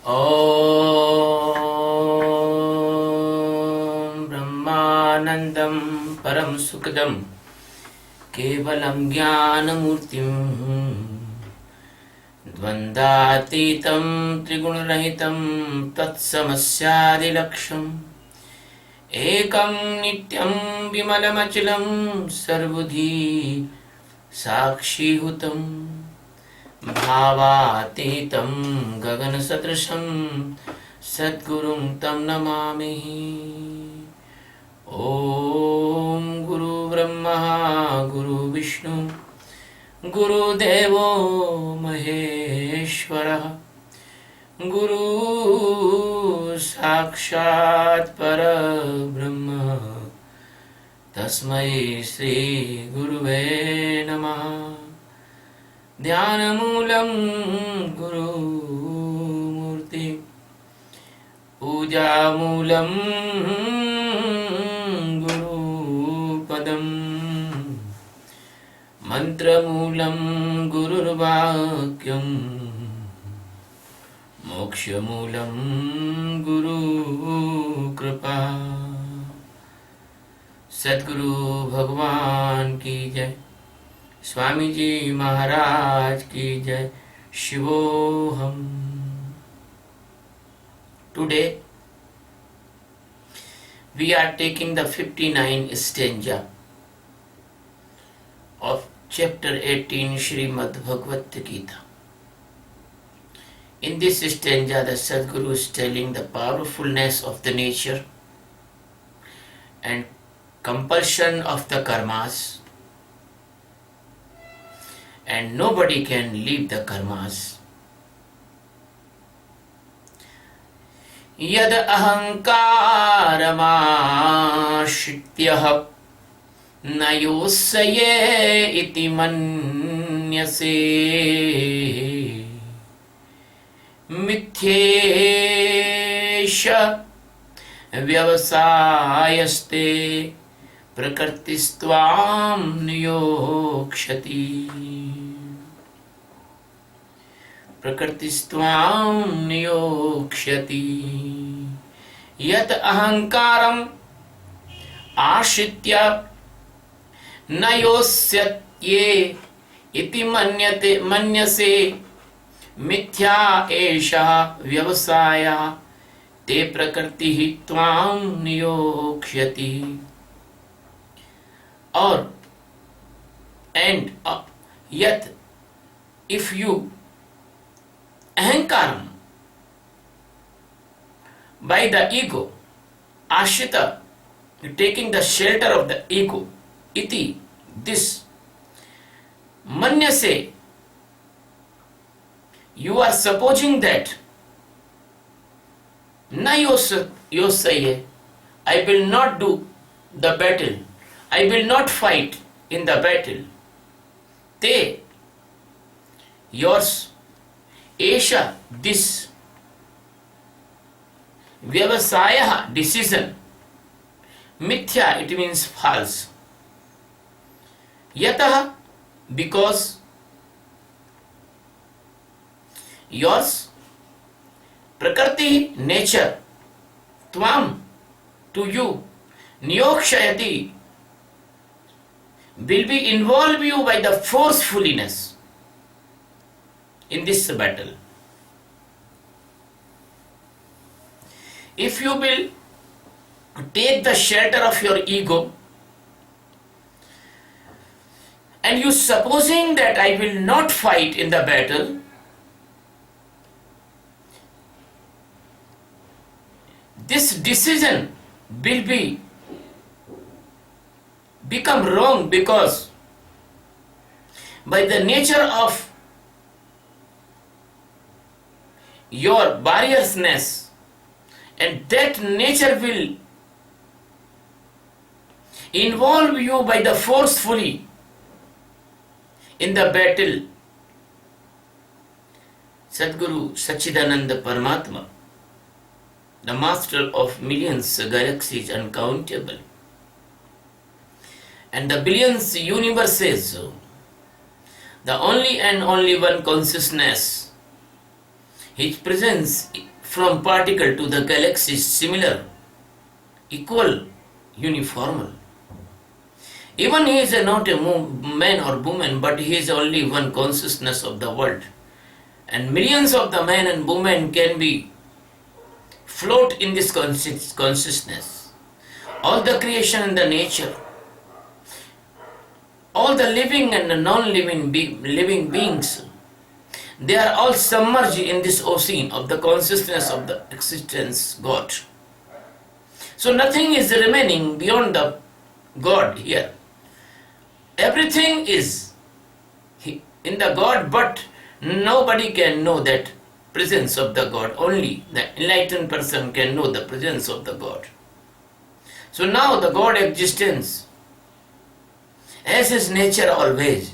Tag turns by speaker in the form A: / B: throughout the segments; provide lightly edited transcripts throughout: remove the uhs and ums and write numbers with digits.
A: ॐ ब्रह्मानन्दं परं सुखदं केवलं ज्ञानमूर्तिं द्वन्द्वातीतं त्रिगुणरहितं तत्समस्यादिलक्ष्यम् एकं नित्यं विमलमचलं सर्वधी साक्षीभूतं भावातीतं गगनसदृशं सद्गुरुं तं नमामि। ॐ गुरुब्रह्मा गुरुविष्णु गुरुदेवो महेश्वरः गुरु साक्षात् परब्रह्म तस्मै श्री गुरुवे नमः। ध्यानमूलं गुरुमूर्ति पूजामूलं गुरुपदं मन्त्रमूलं गुरुर्वाक्यं मोक्षमूलं गुरुकृपा। सद्गुरु भगवान की जय, स्वामी जी महाराज की जय, शिवोहम। Today we are taking the 59th stanza of chapter 18 Srimad Bhagavad Gita. In this stanza, the Sadguru is telling the powerfulness of the nature and compulsion of the karmas, and nobody can leave the karmas. Yad ahankaramashrityah na yosaye iti manyase मिथ्येष व्यवसायस्ते प्रकृतिस्त्वां नियोक्ष्यति प्रकृतिस्त्वां नियोक्ष्यति। यत् अहंकारम् आश्रित्य न योत्स्ये इति मन्यसे मिथ्या एषः व्यवसायः ते प्रकृतिः त्वां नियोक्ष्यति। और and yet if you ahankaram by the ego ashrita, taking the shelter of the ego, iti this manyase, you are supposing that na yosaye, I will not do the battle, I will not fight in the battle. Te, yours, esha, this, vyavasaya, decision, mithya, it means false. Yatah, because yours, prakriti, nature, tvam, to you, niyokshayati, will be involve you by the forcefulness in this battle. If you will take the shelter of your ego and you supposing that I will not fight in the battle, this decision will become wrong, because by the nature of your barriousness, and that nature will involve you by the forcefully in the battle. Sadguru Sachidananda Paramatma, the master of millions galaxies uncountable, and the billions universes, the only and only one consciousness, His presence from particle to the galaxy is similar, equal, uniformal. Even he is not a man or woman, but he is only one consciousness of the world. And millions of the men and women can be float in this consciousness. All the creation and the nature, all the living and the non-living living beings, they are all submerged in this ocean of the consciousness of the existence God. So nothing is remaining beyond the God here. Everything is in the God, but nobody can know that presence of the God. Only the enlightened person can know the presence of the God. So now the God existence, as his nature always,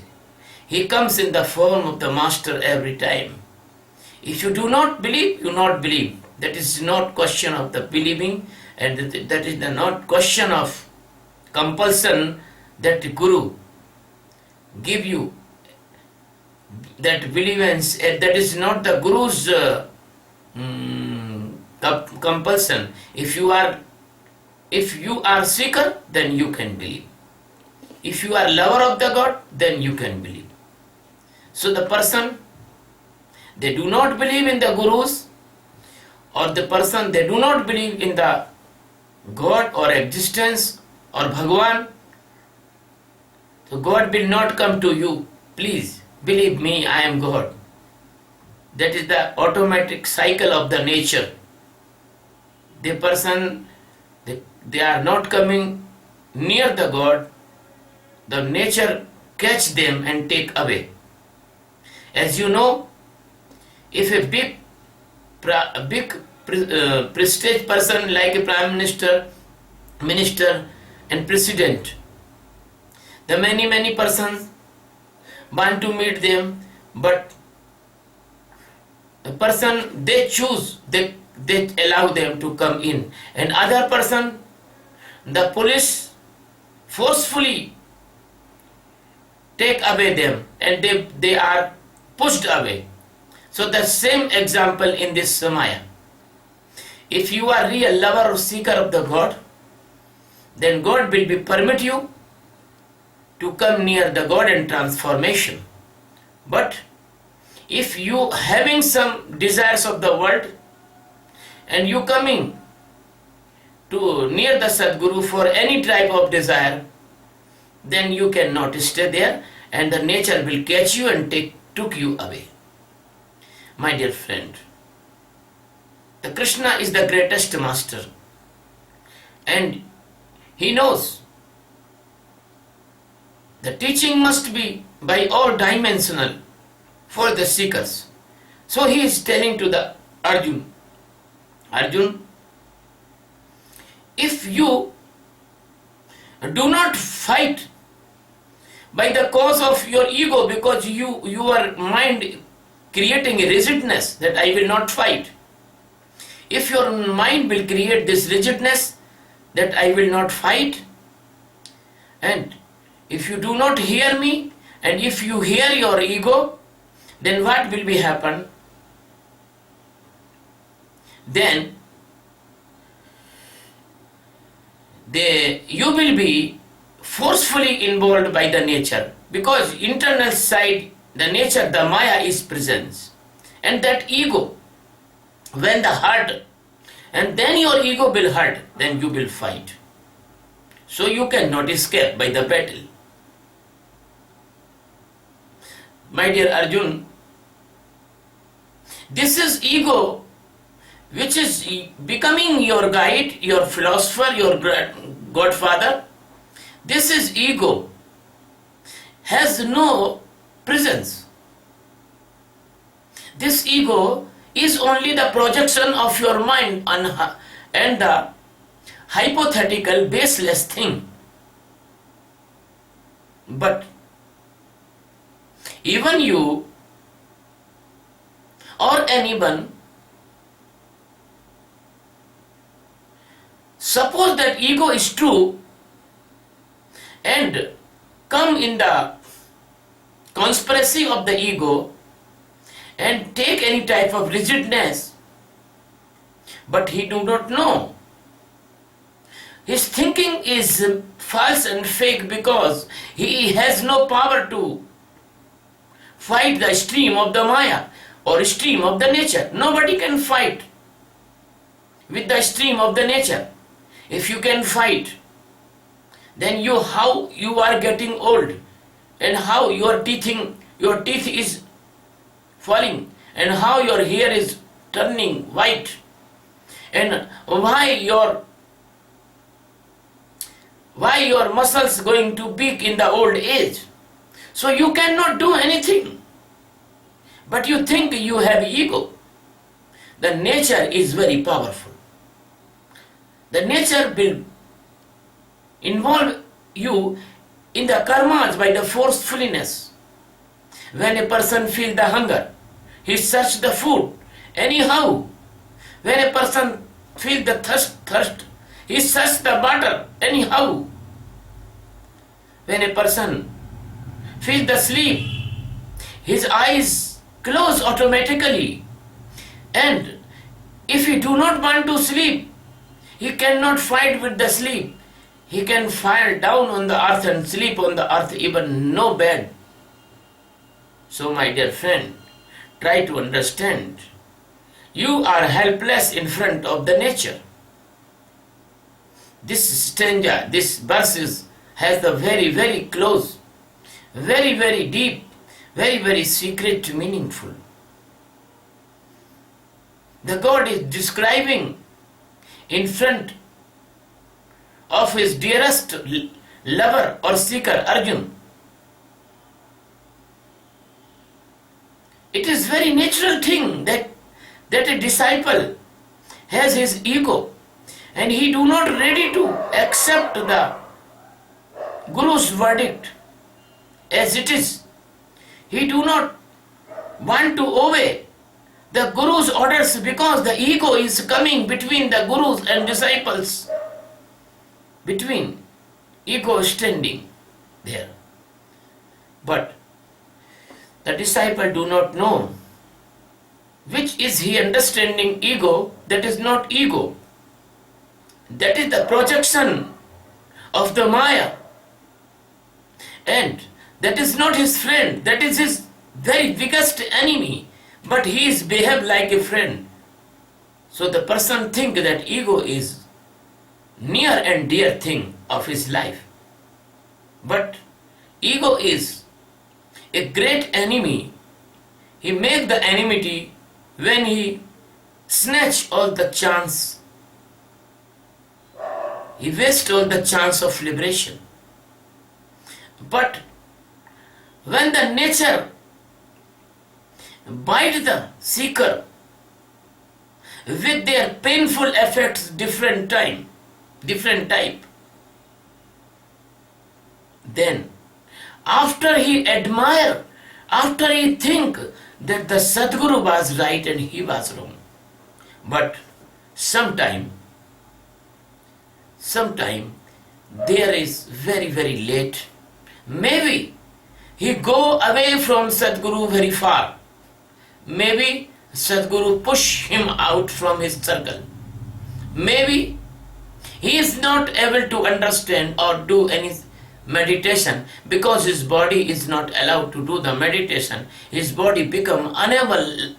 A: he comes in the form of the master every time. If you do not believe, you not believe. That is not question of the believing, and that is not question of compulsion that the Guru give you that believance. That is not the Guru's compulsion. If you are seeker, then you can believe. If you are lover of the God, then you can believe. So the person, they do not believe in the Gurus, or the person, they do not believe in the God or existence or Bhagwan, so God will not come to you. Please believe me, I am God. That is the automatic cycle of the nature. The person, they are not coming near the God, the nature catch them and take away. As you know, if a big prestige person like a prime minister, minister and president, the many persons want to meet them, but the person they choose, they allow them to come in, and other person, the police forcefully take away them, and they are pushed away. So the same example in this Samaya. If you are real lover or seeker of the God, then God will be permit you to come near the God and transformation. But if you having some desires of the world and you coming to near the Sadguru for any type of desire, then you cannot stay there, and the nature will catch you and took you away. My dear friend, the Krishna is the greatest master, and he knows the teaching must be by all dimensional for the seekers. So he is telling to the Arjun, if you do not fight by the cause of your ego, because your mind creating a rigidness that I will not fight. If your mind will create this rigidness that I will not fight, and if you do not hear me, and if you hear your ego, then what will be happen? Then you will be forcefully involved by the nature, because internal side, the nature, the Maya is presence, and that ego, when the hurt, and then your ego will hurt, then you will fight. So you cannot escape by the battle. My dear Arjun, this is ego which is becoming your guide, your philosopher, your godfather. This is ego, has no presence. This ego is only the projection of your mind and the hypothetical baseless thing. But even you or anyone, suppose that ego is true and come in the conspiracy of the ego and take any type of rigidness, but he do not know. His thinking is false and fake because he has no power to fight the stream of the Maya or stream of the nature. Nobody can fight with the stream of the nature. If you can fight, then how you are getting old, and how your teeth is falling, and how your hair is turning white, and why your muscles going to peak in the old age. So you cannot do anything, but you think you have ego. The nature is very powerful. The nature will involve you in the karmas by the forcefulness. When a person feels the hunger, he searches the food anyhow. When a person feels the thirst, he searches the water anyhow. When a person feels the sleep, his eyes close automatically. And if he do not want to sleep, he cannot fight with the sleep. He can fall down on the earth and sleep on the earth, even no bed. So my dear friend, try to understand. You are helpless in front of the nature. This stanza, this verse has the very, very close, very, very deep, very, very secret, meaningful. The God is describing in front of his dearest lover or seeker, Arjun. It is very natural thing that a disciple has his ego and he do not ready to accept the Guru's verdict as it is. He do not want to obey the Guru's orders because the ego is coming between the Gurus and disciples. Between ego standing there. But the disciple do not know which is he understanding ego, that is not ego. That is the projection of the Maya. And that is not his friend, that is his very biggest enemy, but he is behaved like a friend. So the person think that ego is near and dear thing of his life. But ego is a great enemy. He make the enmity when he snatch all the chance. He waste all the chance of liberation. But when the nature bite the seeker with their painful effects different type, then after he admire, after he think that the Sadguru was right and he was wrong, but sometime there is very, very late. Maybe he go away from Sadguru very far. Maybe Sadguru push him out from his circle. Maybe he is not able to understand or do any meditation because his body is not allowed to do the meditation. His body become unable,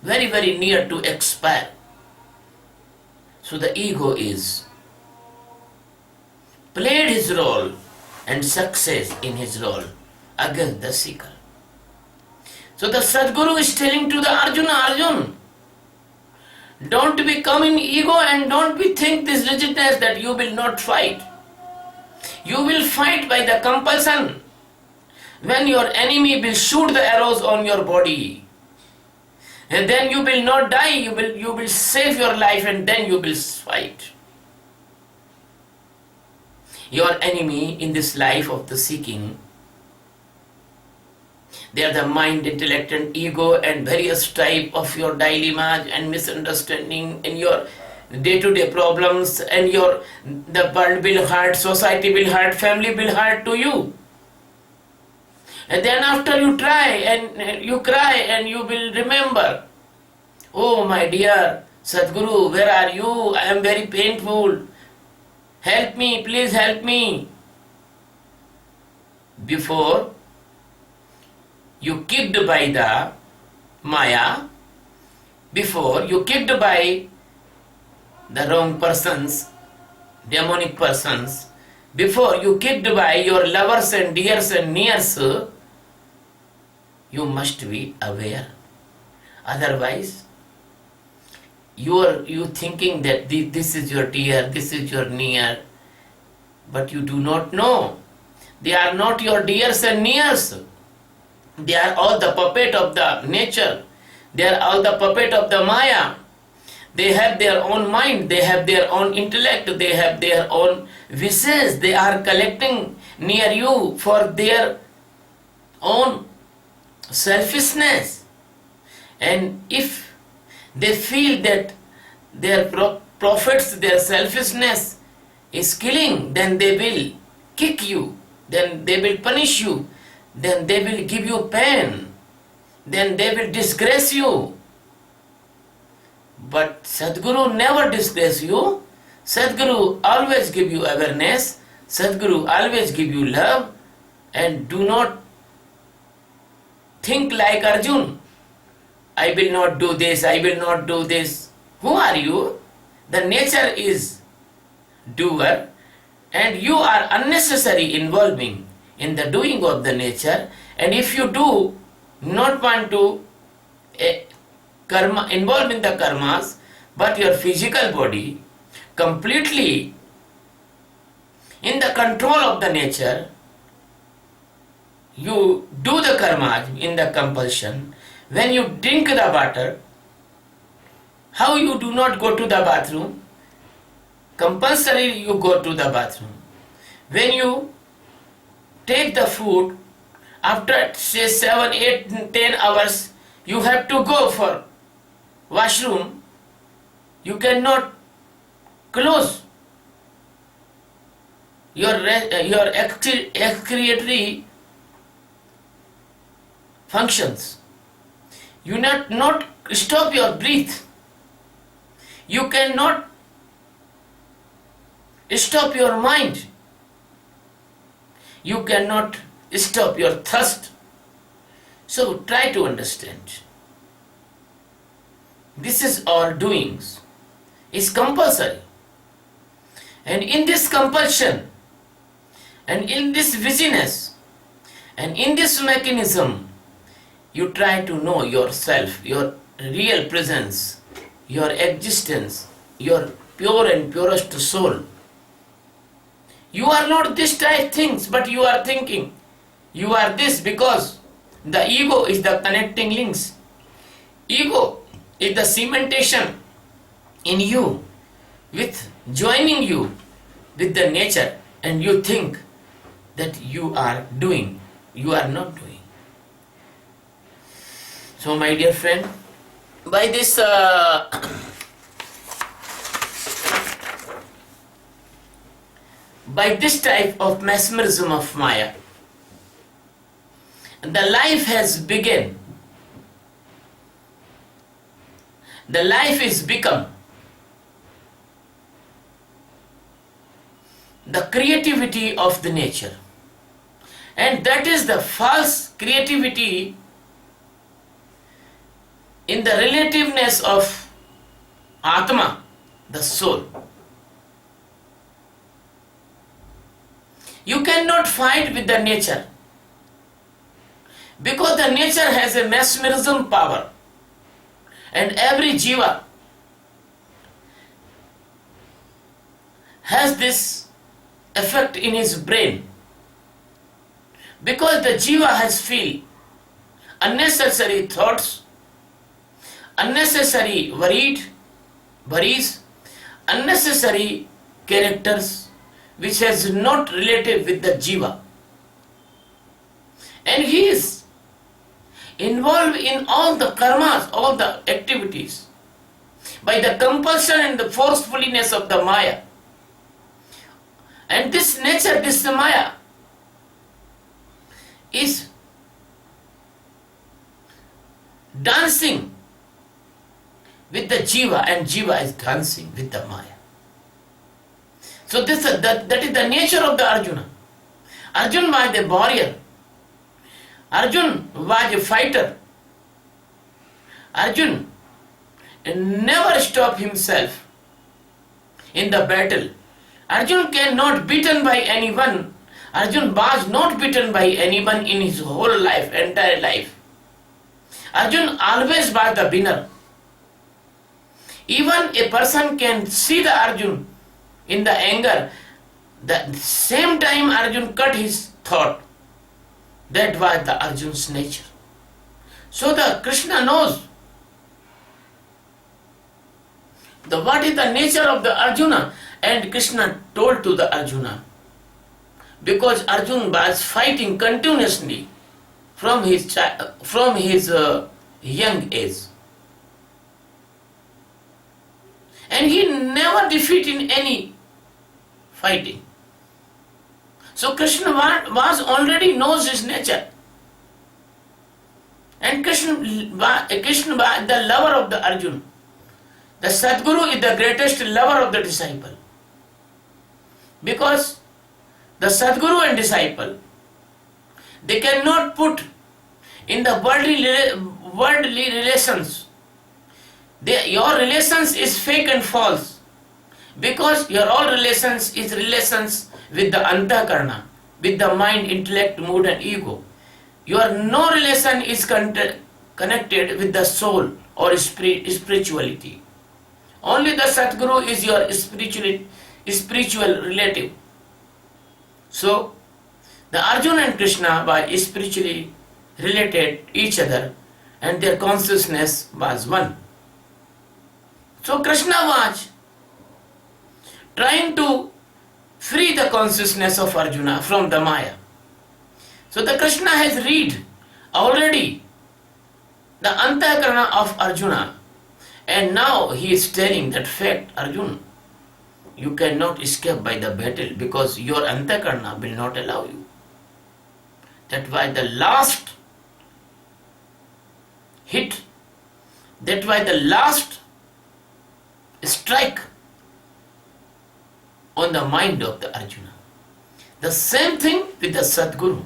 A: very, very near to expire. So the ego is played his role and success in his role against the seeker. So the Sadguru is telling to the Arjun, don't become in ego and don't be think this rigidness that you will not fight. You will fight by the compulsion. When your enemy will shoot the arrows on your body, and then you will not die, you will save your life and then you will fight. Your enemy in this life of the seeking, they are the mind, intellect and ego and various type of your dilemmas and misunderstanding in your day-to-day problems, and the world will hurt, society will hurt, family will hurt to you. And then after you try and you cry and you will remember, oh my dear, Sadguru, where are you? I am very painful. Help me, please help me. Before you kicked by the Maya, before you kicked by the wrong persons, demonic persons, before you kicked by your lovers and dears and nears, you must be aware. Otherwise, you thinking that this is your dear, this is your near, but you do not know. They are not your dears and nears. They are all the puppet of the nature. They are all the puppet of the Maya. They have their own mind, they have their own intellect, they have their own wishes. They are collecting near you for their own selfishness. And if they feel that their prophets, their selfishness is killing, then they will kick you, then they will punish you, then they will give you pain, then they will disgrace you. But Sadguru never disgrace you. Sadguru always give you awareness. Sadguru always give you love. And do not think like Arjun. I will not do this, I will not do this. Who are you? The nature is doer, and you are unnecessary involving in the doing of the nature. And if you do not want to karma, involved in the karmas, but your physical body completely in the control of the nature, you do the karmas in the compulsion. When you drink the water, how you do not go to the bathroom? Compulsory you go to the bathroom. When you take the food, after say 7, 8, 10 hours, you have to go for washroom. You cannot close your excretory functions. You not stop your breath. You cannot stop your mind. You cannot stop your thirst. So try to understand. This is all doings. Is compulsory. And in this compulsion, and in this busyness, and in this mechanism, you try to know yourself, your real presence, your existence, your pure and purest soul. You are not this type things, but you are thinking. You are this because the ego is the connecting links. Ego is the cementation in you with joining you with the nature, and you think that you are doing. You are not doing. So my dear friend, by this by this type of mesmerism of Maya, the life has begun. The life is become the creativity of the nature. And that is the false creativity in the relativeness of Atma, the soul. You cannot fight with the nature, because the nature has a mesmerism power, and every jiva has this effect in his brain, because the jiva has feel unnecessary thoughts, unnecessary worries, unnecessary characters which has not related with the jiva, and he is involved in all the karmas, all the activities by the compulsion and the forcefulness of the Maya. And this nature, this Maya, is dancing with the Jiva, and Jiva is dancing with the Maya. So that is the nature of the Arjuna. Arjuna was a warrior. Arjuna was a fighter. Arjuna never stopped himself in the battle. Arjuna cannot beaten by anyone. Arjuna was not beaten by anyone in his whole life, entire life. Arjuna always was the winner. Even a person can see the Arjuna in the anger. The same time Arjuna cut his thought. That was the Arjuna's nature. So the Krishna knows what is the nature of the Arjuna, and Krishna told to the Arjuna, because Arjuna was fighting continuously from his young age, and he never defeated any fighting. So Krishna was already knows his nature, and Krishna was the lover of the Arjuna. The Sadguru is the greatest lover of the disciple, because the Sadguru and disciple, they cannot put in the worldly relations. Your relations is fake and false, because your all relations is relations with the Antakarna, with the mind, intellect, mood and ego. Your no relation is connected with the soul or spirituality. Only the Sadguru is your spiritual relative. So, the Arjuna and Krishna were spiritually related each other, and their consciousness was one. So Krishna was trying to free the consciousness of Arjuna from the Maya. So the Krishna has read already the Antakarana of Arjuna, and now he is telling that fact, Arjuna, you cannot escape by the battle, because your Antakarana will not allow you. That was the last hit, that was the last strike on the mind of the Arjuna. The same thing with the Sadguru.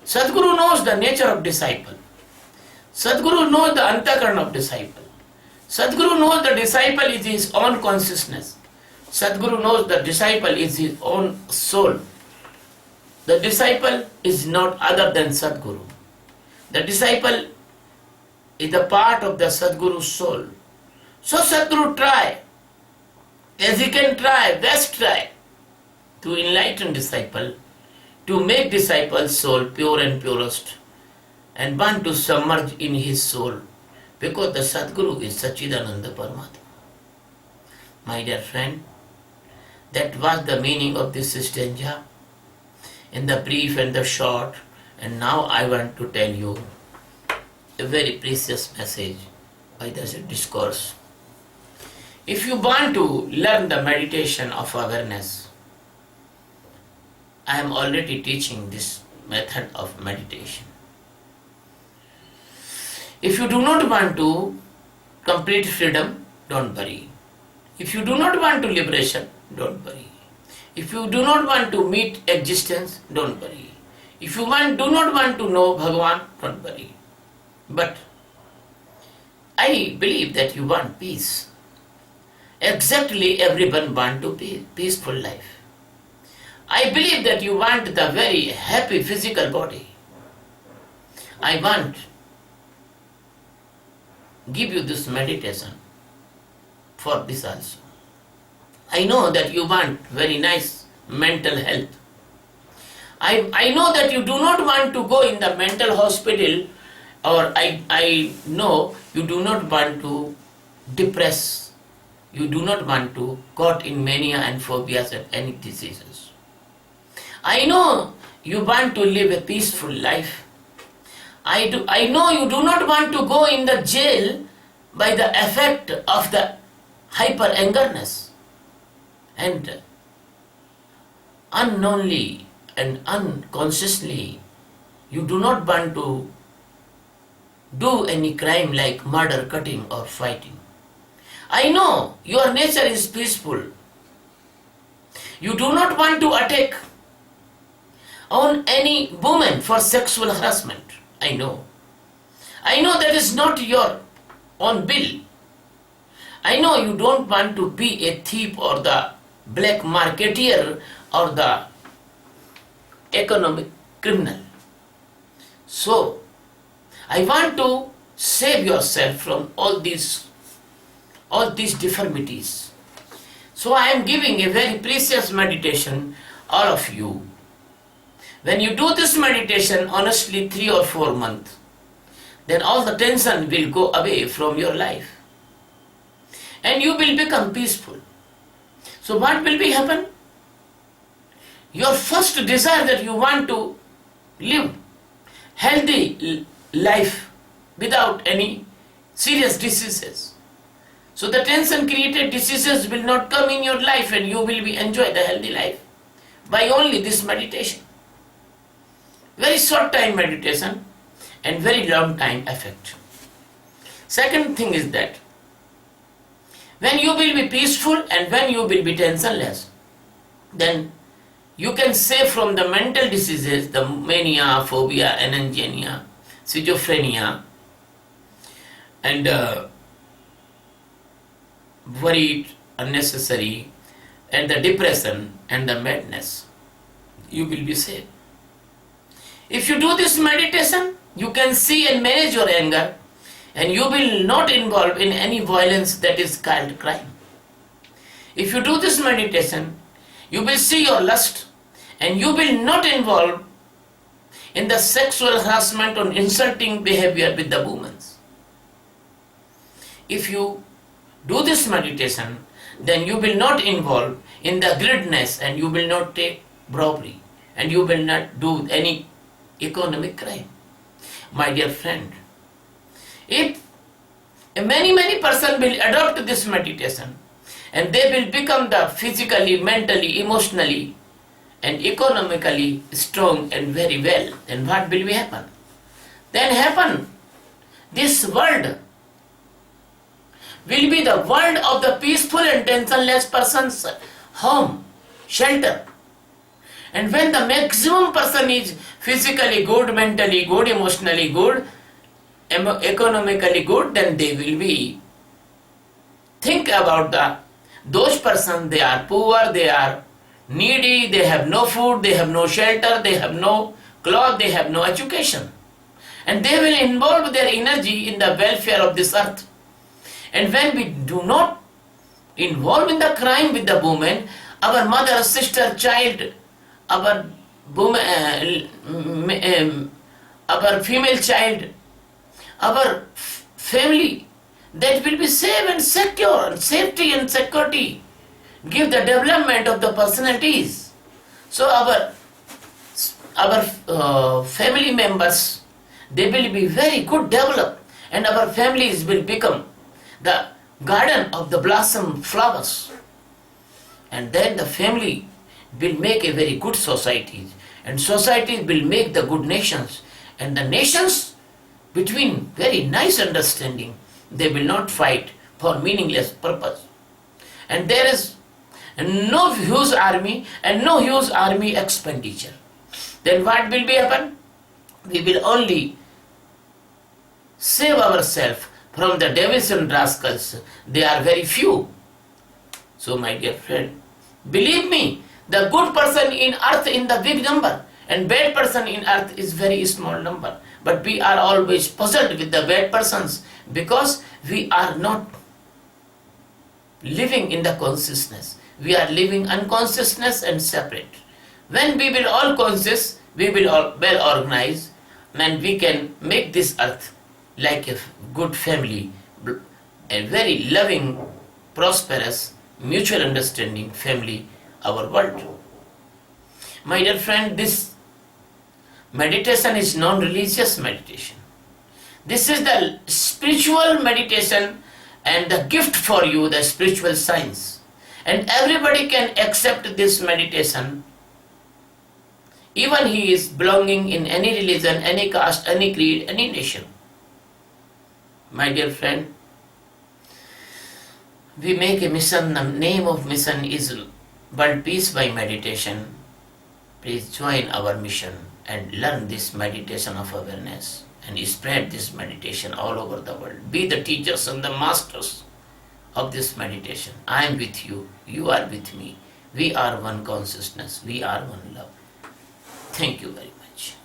A: Sadguru knows the nature of disciple. Sadguru knows the Antakarana of disciple. Sadguru knows the disciple is his own consciousness. Sadguru knows the disciple is his own soul. The disciple is not other than Sadguru. The disciple is a part of the Sadguru's soul. So Sadguru try, as he can try, best try, to enlighten disciple, to make disciple's soul pure and purest, and want to submerge in his soul, because the Sadguru is Sachidananda Paramatma. My dear friend, that was the meaning of this stanza, in the brief and the short, and now I want to tell you a very precious message by this discourse. If you want to learn the meditation of awareness, I am already teaching this method of meditation. If you do not want to complete freedom, don't worry. If you do not want to liberation, don't worry. If you do not want to meet existence, don't worry. If you do not want to know Bhagavan, don't worry. But I believe that you want peace. Exactly everyone wants to be peaceful life. I believe that you want the very happy physical body. I want give you this meditation for this also. I know that you want very nice mental health. I know that you do not want to go in the mental hospital, or I know you do not want to depress. You do not want to caught in mania and phobias and any diseases. I know you want to live a peaceful life. I know you do not want to go in the jail by the effect of the hyper angerness, and unknowingly and unconsciously you do not want to do any crime like murder, cutting or fighting. I know your nature is peaceful. You do not want to attack on any woman for sexual harassment. I know. I know that is not your own bill. I know you don't want to be a thief or the black marketeer or the economic criminal. So, I want to save yourself from all these deformities. So I am giving a very precious meditation, all of you. When you do this meditation honestly 3 or 4 months, then all the tension will go away from your life. And you will become peaceful. So what will be happen? Your first desire that you want to live healthy life without any serious diseases. So the tension created diseases will not come in your life and you will be enjoy the healthy life by only this meditation. Very short time meditation and very long time effect. Second thing is that when you will be peaceful and when you will be tensionless, then you can save from the mental diseases, the mania, phobia, anangenia, schizophrenia, and worried, unnecessary, and the depression and the madness. You will be saved. If you do this meditation, you can see and manage your anger, and you will not involve in any violence that is called crime. If you do this meditation, you will see your lust, and you will not involve in the sexual harassment or insulting behavior with the women. If you do this meditation, then you will not involve in the greediness and you will not take robbery and you will not do any economic crime. My dear friend, if many person will adopt this meditation and they will become the physically, mentally, emotionally and economically strong and very well, then what will happen? Then happen, this world will be the world of the peaceful and tensionless person's home, shelter. And when the maximum person is physically good, mentally good, emotionally good, economically good, then they will be think about those persons, they are poor, they are needy, they have no food, they have no shelter, they have no cloth, they have no education. And they will involve their energy in the welfare of this earth. And when we do not involve in the crime with the woman, our mother, sister, child, our our female child, our family, that will be safe and secure, safety and security, give the development of the personalities. So our family members, they will be very good developed, and our families will become the garden of the blossom flowers. And then the family will make a very good society, and society will make the good nations, and the nations between very nice understanding, they will not fight for meaningless purpose. And there is no huge army and no huge army expenditure. Then what will be happen? We will only save ourselves from the devils and rascals. They are very few. So my dear friend, believe me, the good person in earth in the big number and bad person in earth is very small number. But we are always puzzled with the bad persons because we are not living in the consciousness. We are living unconsciousness and separate. When we will all conscious, we will all well organized, and we can make this earth like a good family, a very loving, prosperous, mutual understanding family, our world. My dear friend, this meditation is non-religious meditation. This is the spiritual meditation and the gift for you, the spiritual science. And everybody can accept this meditation. Even he is belonging in any religion, any caste, any creed, any nation. My dear friend, We make a mission. The name of mission is World Peace by Meditation. Please join our mission and learn this meditation of awareness and spread this meditation all over the world. Be the teachers and the masters of this meditation. I am with you. You are with me. We are one consciousness. We are one love. Thank you very much.